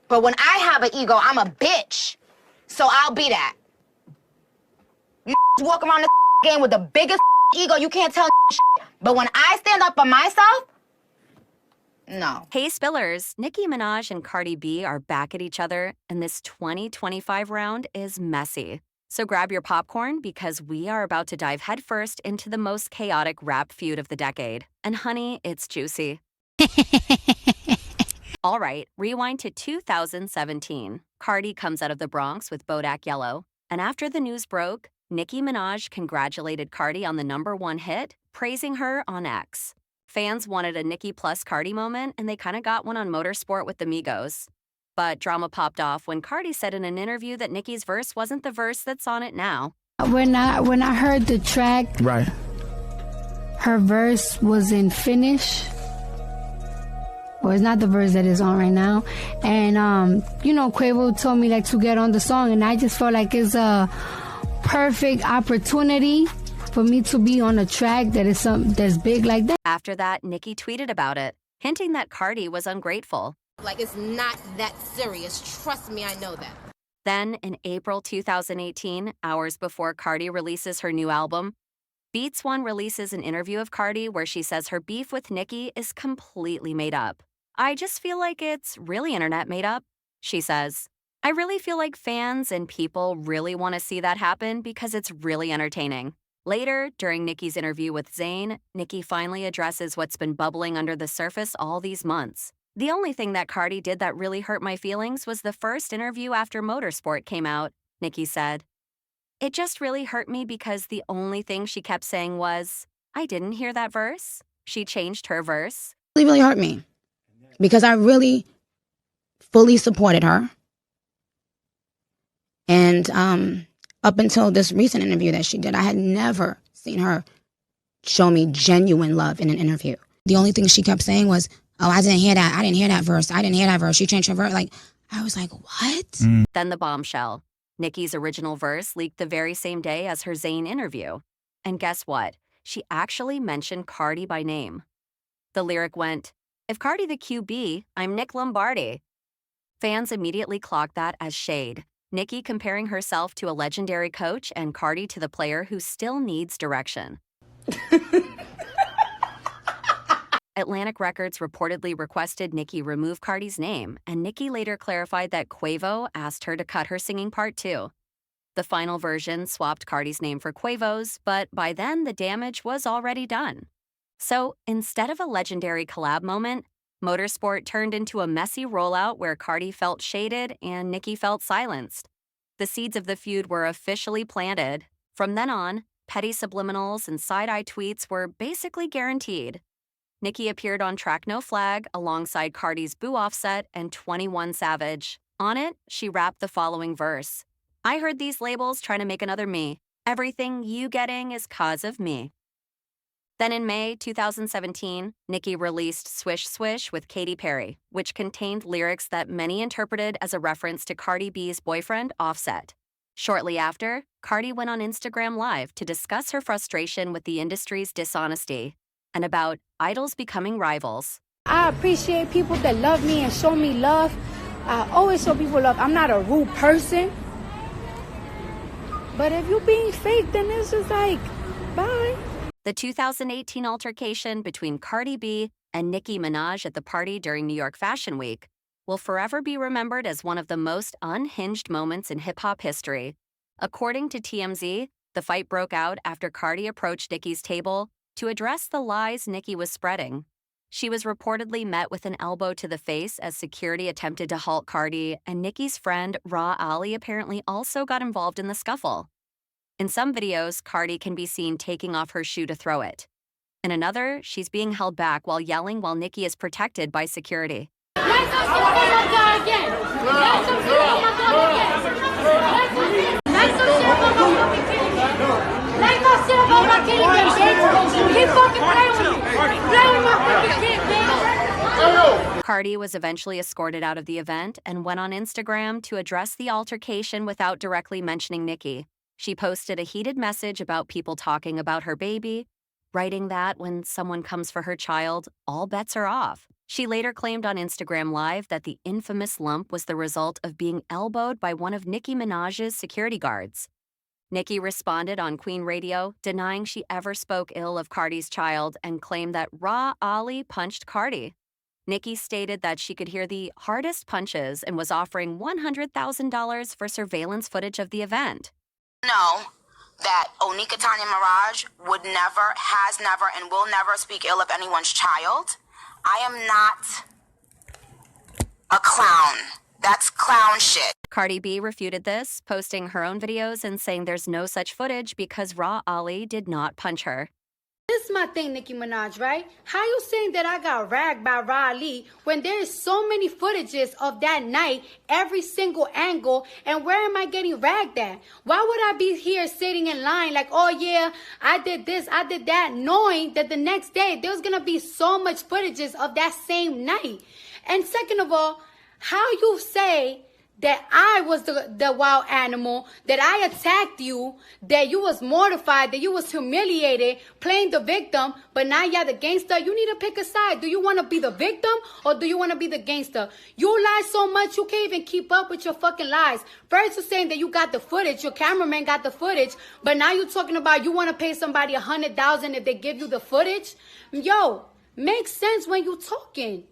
But when I have an ego, I'm a bitch. So I'll be that. You walk around the game with the biggest ego, you can't tell shit. But when I stand up for myself, no. Hey Spillers, Nicki Minaj and Cardi B are back at each other, and this 2025 round is messy. So grab your popcorn because we are about to dive headfirst into the most chaotic rap feud of the decade. And honey, it's juicy. All right, rewind to 2017. Cardi comes out of the Bronx with Bodak Yellow, and after the news broke, Nicki Minaj congratulated Cardi on the #1 hit, praising her on X. Fans wanted a Nicki plus Cardi moment, and they kind of got one on Motorsport with the Migos. But drama popped off when Cardi said in an interview that Nicki's verse wasn't the verse that's on it now. When I heard the track, right, her verse was in Finnish. Well, it's not the verse that is on right now. And, Quavo told me, to get on the song. And I just felt like it's a perfect opportunity for me to be on a track that is that's big like that. After that, Nicki tweeted about it, hinting that Cardi was ungrateful. It's not that serious. Trust me, I know that. Then, in April 2018, hours before Cardi releases her new album, Beats One releases an interview of Cardi where she says her beef with Nicki is completely made up. I just feel like it's really internet made up, she says. I really feel like fans and people really want to see that happen because it's really entertaining. Later, during Nicki's interview with Zayn, Nicki finally addresses what's been bubbling under the surface all these months. The only thing that Cardi did that really hurt my feelings was the first interview after Motorsport came out, Nicki said. It just really hurt me because the only thing she kept saying was, I didn't hear that verse. She changed her verse. It really hurt me because I really fully supported her. And up until this recent interview that she did, I had never seen her show me genuine love in an interview. The only thing she kept saying was, oh, I didn't hear that. I didn't hear that verse. I didn't hear that verse. She changed her verse. I was like, what? Then the bombshell. Nicki's original verse leaked the very same day as her Zayn interview. And guess what? She actually mentioned Cardi by name. The lyric went, if Cardi the QB, I'm Nick Lombardi. Fans immediately clocked that as shade. Nicki comparing herself to a legendary coach and Cardi to the player who still needs direction. Atlantic Records reportedly requested Nicki remove Cardi's name, and Nicki later clarified that Quavo asked her to cut her singing part too. The final version swapped Cardi's name for Quavo's, but by then the damage was already done. So instead of a legendary collab moment, Motorsport turned into a messy rollout where Cardi felt shaded and Nicki felt silenced. The seeds of the feud were officially planted. From then on, petty subliminals and side-eye tweets were basically guaranteed. Nicki appeared on Track No Flag alongside Cardi's Boo Offset and 21 Savage. On it, she rapped the following verse. I heard these labels trying to make another me. Everything you getting is 'cause of me. Then in May 2017, Nicki released Swish Swish with Katy Perry, which contained lyrics that many interpreted as a reference to Cardi B's boyfriend, Offset. Shortly after, Cardi went on Instagram Live to discuss her frustration with the industry's dishonesty and about idols becoming rivals. I appreciate people that love me and show me love. I always show people love. I'm not a rude person. But if you're being fake, then it's just bye. The 2018 altercation between Cardi B and Nicki Minaj at the party during New York Fashion Week will forever be remembered as one of the most unhinged moments in hip-hop history. According to TMZ, the fight broke out after Cardi approached Nicki's table to address the lies Nicki was spreading. She was reportedly met with an elbow to the face as security attempted to halt Cardi, and Nicki's friend Ra Ali apparently also got involved in the scuffle. In some videos, Cardi can be seen taking off her shoe to throw it. In another, she's being held back while yelling while Nicki is protected by security. Cardi was eventually escorted out of the event and went on Instagram to address the altercation without directly mentioning Nicki. She posted a heated message about people talking about her baby, writing that when someone comes for her child, all bets are off. She later claimed on Instagram Live that the infamous lump was the result of being elbowed by one of Nicki Minaj's security guards. Nicki responded on Queen Radio, denying she ever spoke ill of Cardi's child and claimed that Ra Ali punched Cardi. Nicki stated that she could hear the hardest punches and was offering $100,000 for surveillance footage of the event. Know that Onika Tanya Mirage would never, has never, and will never speak ill of anyone's child. I am not a clown. That's clown shit. Cardi B refuted this, posting her own videos and saying there's no such footage because Ra Ali did not punch her. This is my thing, Nicki Minaj, right? How you saying that I got ragged by Riley when there's so many footages of that night, every single angle, and where am I getting ragged at? Why would I be here sitting in line like, oh yeah, I did this, I did that, knowing that the next day there's gonna be so much footages of that same night? And second of all, how you say that I was the wild animal, that I attacked you, that you was mortified, that you was humiliated, playing the victim, but now you're the gangster. You need to pick a side. Do you want to be the victim or do you want to be the gangster? You lie so much you can't even keep up with your fucking lies. First you're saying that you got the footage, your cameraman got the footage, but now you're talking about you want to pay somebody $100,000 if they give you the footage. Yo, makes sense when you talking.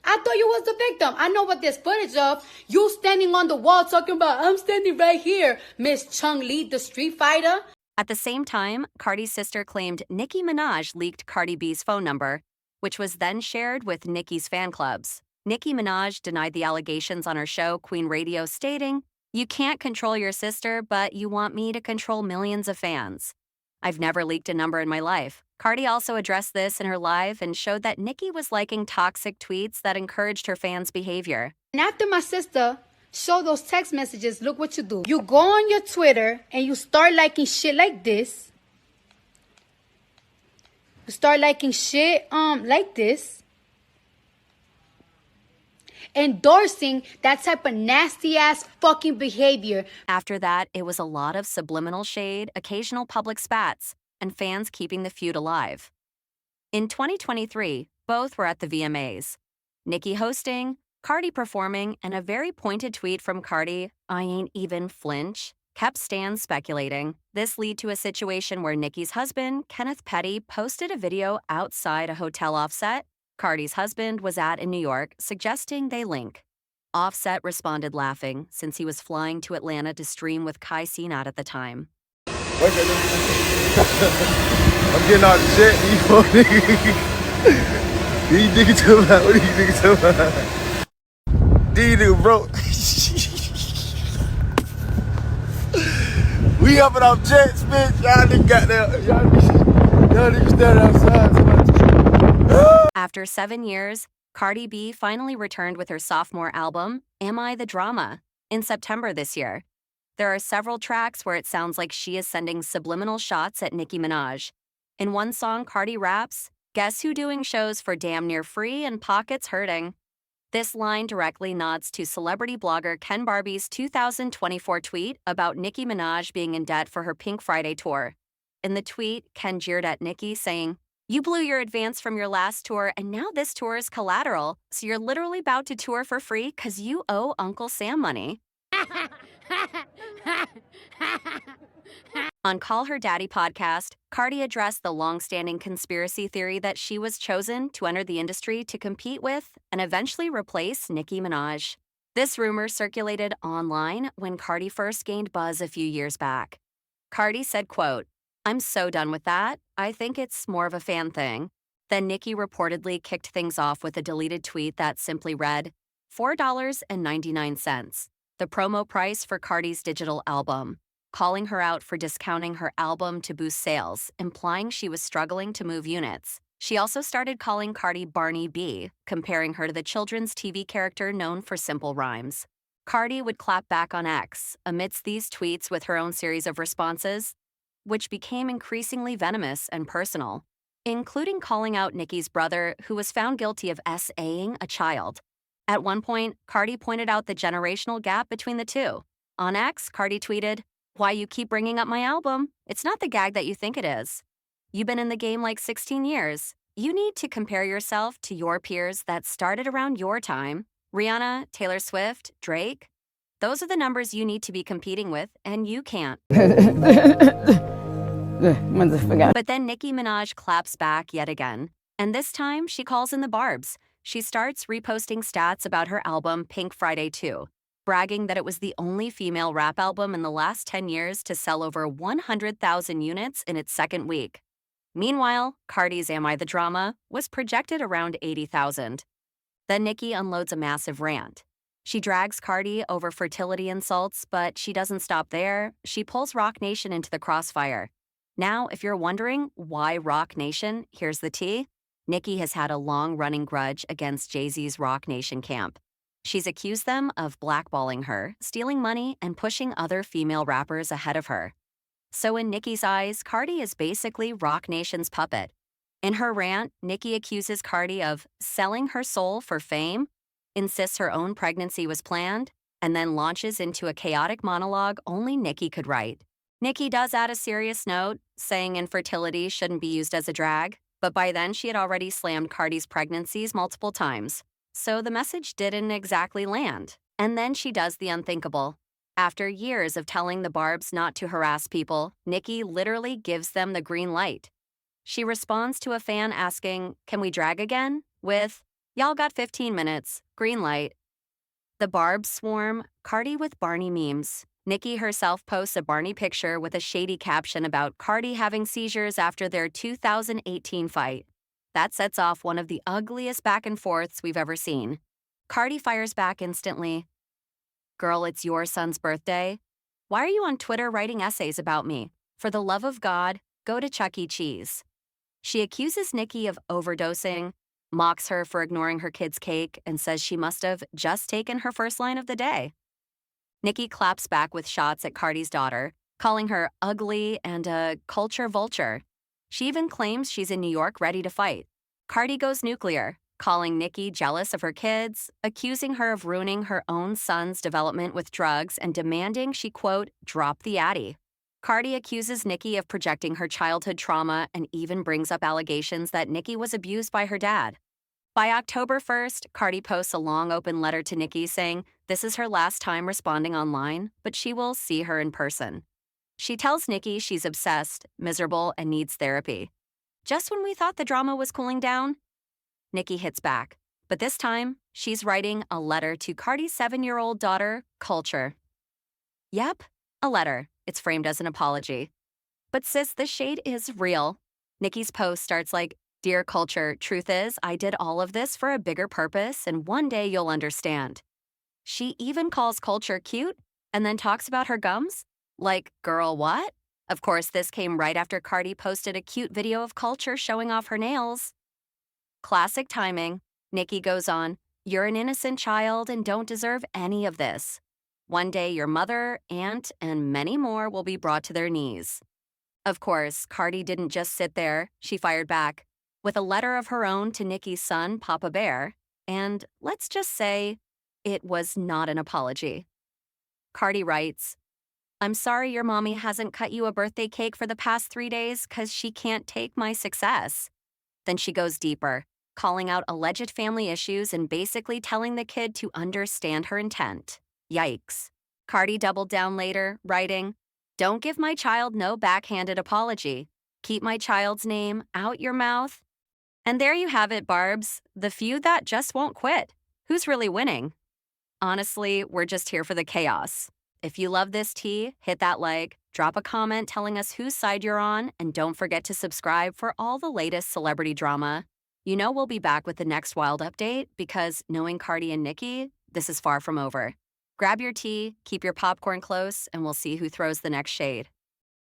I thought you was the victim. I know what there's footage of. You standing on the wall talking about, I'm standing right here, Miss Chung Lee, the street fighter. At the same time, Cardi's sister claimed Nicki Minaj leaked Cardi B's phone number, which was then shared with Nicki's fan clubs. Nicki Minaj denied the allegations on her show, Queen Radio, stating, "You can't control your sister, but you want me to control millions of fans. I've never leaked a number in my life." Cardi also addressed this in her live and showed that Nicki was liking toxic tweets that encouraged her fans' behavior. And after my sister showed those text messages, look what you do. You go on your Twitter and you start liking shit like this. You start liking shit like this. Endorsing that type of nasty ass fucking behavior. After that, it was a lot of subliminal shade, occasional public spats, and fans keeping the feud alive. In 2023, both were at the VMAs. Nicki hosting, Cardi performing, and a very pointed tweet from Cardi, "I ain't even flinch," kept stans speculating. This led to a situation where Nicki's husband, Kenneth Petty, posted a video outside a hotel Offset Cardi's husband was at in New York, suggesting they link. Offset responded laughing, since he was flying to Atlanta to stream with Kai Cenat at the time. I'm getting out the jet, you know, nigga. These niggas talking about, what these niggas talking about? These niggas broke. We up and off jets, bitch. Y'all niggas got there. Y'all niggas standing outside. After 7 years, Cardi B finally returned with her sophomore album, Am I the Drama, in September this year. There are several tracks where it sounds like she is sending subliminal shots at Nicki Minaj. In one song, Cardi raps, "Guess who doing shows for damn near free and pockets hurting?" This line directly nods to celebrity blogger Ken Barbie's 2024 tweet about Nicki Minaj being in debt for her Pink Friday tour. In the tweet, Ken jeered at Nicki, saying, "You blew your advance from your last tour, and now this tour is collateral, so you're literally about to tour for free because you owe Uncle Sam money." On Call Her Daddy podcast, Cardi addressed the long-standing conspiracy theory that she was chosen to enter the industry to compete with and eventually replace Nicki Minaj. This rumor circulated online when Cardi first gained buzz a few years back. Cardi said, quote, "I'm so done with that. I think it's more of a fan thing." Then Nicki reportedly kicked things off with a deleted tweet that simply read, $4.99, the promo price for Cardi's digital album, calling her out for discounting her album to boost sales, implying she was struggling to move units. She also started calling Cardi Barney B, comparing her to the children's TV character known for simple rhymes. Cardi would clap back on X amidst these tweets with her own series of responses, which became increasingly venomous and personal, including calling out Nicki's brother, who was found guilty of SAing a child. At one point, Cardi pointed out the generational gap between the two. On X, Cardi tweeted, "Why you keep bringing up my album? It's not the gag that you think it is." You've been in the game like 16 years. You need to compare yourself to your peers that started around your time. Rihanna, Taylor Swift, Drake. Those are the numbers you need to be competing with, and you can't. But then Nicki Minaj claps back yet again. And this time, she calls in the Barbz. She starts reposting stats about her album Pink Friday 2, bragging that it was the only female rap album in the last 10 years to sell over 100,000 units in its second week. Meanwhile, Cardi's Am I the Drama was projected around 80,000. Then Nicki unloads a massive rant. She drags Cardi over fertility insults, but she doesn't stop there. She pulls Roc Nation into the crossfire. Now, if you're wondering why Roc Nation, here's the tea. Nicki has had a long-running grudge against Jay-Z's Roc Nation camp. She's accused them of blackballing her, stealing money, and pushing other female rappers ahead of her. So in Nicki's eyes, Cardi is basically Roc Nation's puppet. In her rant, Nicki accuses Cardi of selling her soul for fame, insists her own pregnancy was planned, and then launches into a chaotic monologue only Nicki could write. Nicki does add a serious note, saying infertility shouldn't be used as a drag, but by then she had already slammed Cardi's pregnancies multiple times. So the message didn't exactly land. And then she does the unthinkable. After years of telling the Barbz not to harass people, Nicki literally gives them the green light. She responds to a fan asking, "Can we drag again?" with, "Y'all got 15 minutes, green light." The Barbz swarm, Cardi with Barney memes. Nicki herself posts a Barney picture with a shady caption about Cardi having seizures after their 2018 fight. That sets off one of the ugliest back and forths we've ever seen. Cardi fires back instantly. "Girl, it's your son's birthday. Why are you on Twitter writing essays about me? For the love of God, go to Chuck E. Cheese." She accuses Nicki of overdosing, mocks her for ignoring her kid's cake, and says she must have just taken her first line of the day. Nicki claps back with shots at Cardi's daughter, calling her ugly and a culture vulture. She even claims she's in New York ready to fight. Cardi goes nuclear, calling Nicki jealous of her kids, accusing her of ruining her own son's development with drugs, and demanding she, quote, drop the addy. Cardi accuses Nicki of projecting her childhood trauma and even brings up allegations that Nicki was abused by her dad. By October 1st, Cardi posts a long open letter to Nicki saying this is her last time responding online, but she will see her in person. She tells Nicki she's obsessed, miserable, and needs therapy. Just when we thought the drama was cooling down, Nicki hits back. But this time, she's writing a letter to Cardi's 7-year-old daughter, Kulture. Yep, a letter. It's framed as an apology. But sis, the shade is real. Nicki's post starts like, "Dear Kulture, truth is, I did all of this for a bigger purpose, and one day you'll understand." She even calls Kulture cute and then talks about her gums. Like, girl, what? Of course, this came right after Cardi posted a cute video of Kulture showing off her nails. Classic timing. Nicki goes on, "You're an innocent child and don't deserve any of this. One day your mother, aunt, and many more will be brought to their knees." Of course, Cardi didn't just sit there. She fired back with a letter of her own to Nicki's son, Papa Bear, and let's just say it was not an apology. Cardi writes, "I'm sorry your mommy hasn't cut you a birthday cake for the past 3 days because she can't take my success." Then she goes deeper, calling out alleged family issues and basically telling the kid to understand her intent. Yikes. Cardi doubled down later, writing, "Don't give my child no backhanded apology. Keep my child's name out your mouth." And there you have it, Barbz, the feud that just won't quit. Who's really winning? Honestly, we're just here for the chaos. If you love this tea, hit that like, drop a comment telling us whose side you're on, and don't forget to subscribe for all the latest celebrity drama. You know we'll be back with the next wild update because knowing Cardi and Nicki, this is far from over. Grab your tea, keep your popcorn close, and we'll see who throws the next shade.